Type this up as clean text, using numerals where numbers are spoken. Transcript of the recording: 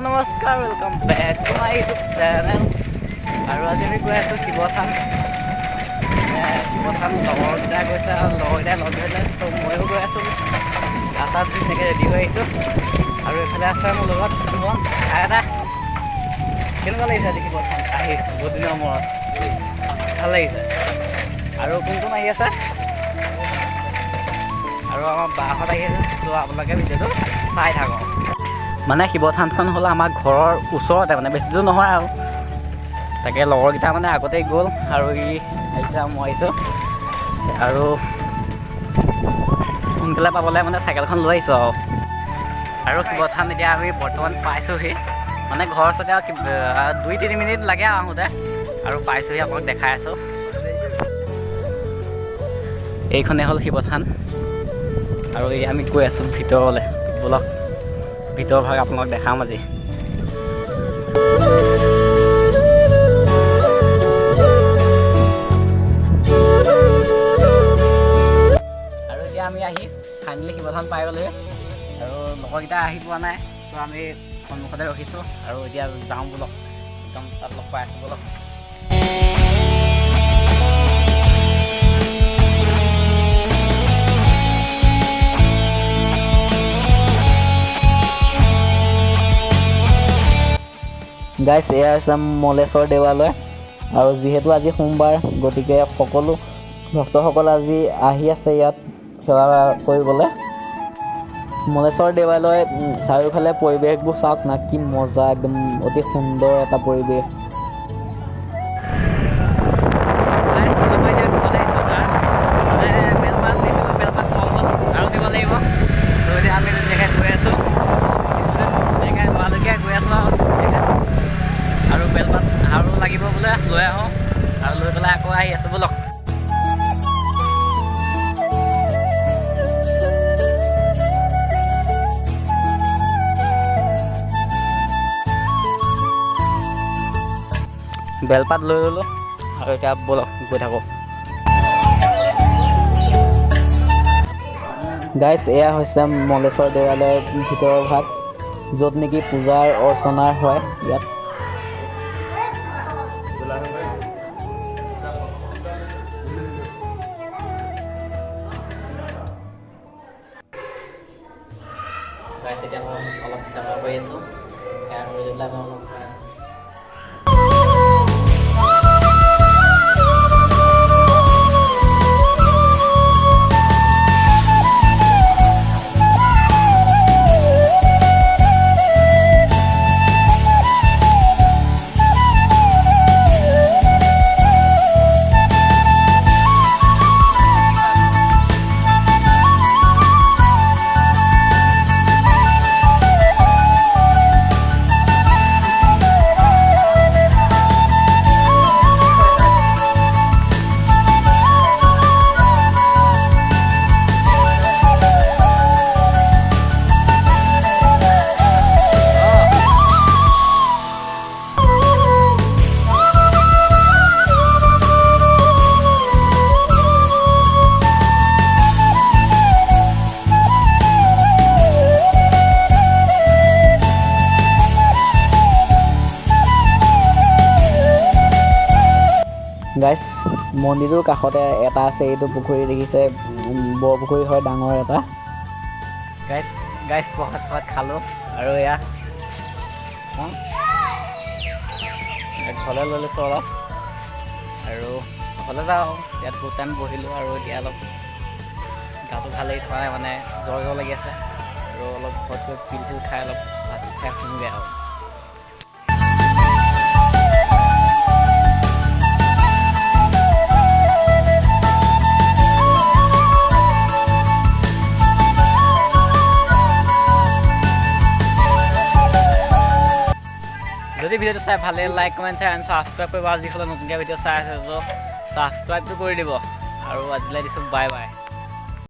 নমস্কাৰ, welcome back to my YouTube channel. আৰু আজি আমি গৈ আছোঁ শিৱথান। লগৰকেইটাই গৈছে আৰু লগৰকেইটাই লগ ধৰিলে, ত' ময়ো গৈ আছোঁ। গা চা ধুই তেনেকৈ ৰেডি হৈ আহিছোঁ। আৰু এইফালে আছে মোৰ লগত সুমন। এটা কেনেকুৱা লাগিছে আজি শিৱথান আহি বহুত দিনৰ মূৰত? ভাল লাগিছে। আৰু কোন কোন আহি আছে? আৰু আমাৰ বাহঁত আহি আছে, চ' আপোনালোকে ভিডিঅ'টো চাই থাকক। মানে শিৱথানখন হ'ল আমাৰ ঘৰৰ ওচৰতে, মানে বেছি দূৰ নহয় আৰু। তাকে লগৰকেইটা মানে আগতেই গ'ল আৰু ই আহিছে আৰু মই আহিছোঁ। আৰু সোনকালে পাবলৈ মানে চাইকেলখন লৈ আহিছোঁ আৰু শিৱথান এতিয়া আমি বৰ্তমান পাইছোঁহি। মানে ঘৰৰ ওচৰতে আৰু 2-3 মিনিট লাগে আৰু আহোঁতে, আৰু পাইছোঁহি, আপোনাক দেখাই আছোঁ। এইখনেই হ'ল শিৱথান আৰু এই আমি গৈ আছোঁ ভিতৰলৈ। ব'লক ভিতৰ ভাগ আপোনাক দেখাম আজি। আৰু এতিয়া আমি আহি ফাইনেলি শিৱথান পাই গ'লোহি। আৰু লগৰকেইটা আহি পোৱা নাই, ত' আমি সন্মুখতে ৰখিছোঁ আৰু এতিয়া যাওঁ ব'লক, একদম তাত লগ পাই আছোঁ ব'লক। গাইছ, এয়া হৈছে মলেশ্বৰ দেৱালয়। আৰু যিহেতু আজি সোমবাৰ, গতিকে সকলো ভক্তসকল আজি আহি আছে ইয়াত সেৱা কৰিবলৈ। মলেশ্বৰ দেৱালয় চাৰিওফালে পৰিৱেশবোৰ চাওক না, কি মজা, একদম অতি সুন্দৰ এটা পৰিৱেশ। আৰু বেলপাত আৰু লাগিব বোলে, লৈ আহোঁ আৰু লৈ পেলাই আকৌ আহি আছোঁ ব'লক। বেলপাত লৈ ল'লোঁ আৰু এতিয়া ব'লক গৈ থাকোঁ। গাইছ, এয়া হৈছে মলেশ্বৰ দেৱালয়ৰ ভিতৰৰ ভাগ, য'ত নেকি পূজাৰ অৰ্চনা হয় ইয়াত। গাইছ, এতিয়া মই অলপ ডাঙৰ কৰি আছোঁ। গাইছ, মন্দিৰটোৰ কাষতে এটা আছে, এইটো পুখুৰী দেখিছে, বৰ পুখুৰী হয়, ডাঙৰ এটা। গাইছ প্ৰসাদ খালোঁ আৰু এয়া ঘৰলৈ লৈ লৈছোঁ অলপ, আৰু ঘৰলৈ যাওঁ। ইয়াত বহুত টাইম বহিলোঁ আৰু এতিয়া অলপ গাটো ভাল লাগি থকা নাই, মানে জ্বৰ লাগি আছে। আৰু অলপ ঘৰত গৈ পিল চিল খাই অলপ ভাত খাই শুমগৈ আৰু। যদি ভিডিঅ'টো চাই ভালে, like, comment, share and subscribe কৰিব। আৰু যিসকলে নতুনকৈ ভিডিঅ' চাই আছে, ত' ছাবস্ক্ৰাইবটো কৰি দিব। আৰু আজিলৈ দিছোঁ বাই বাই।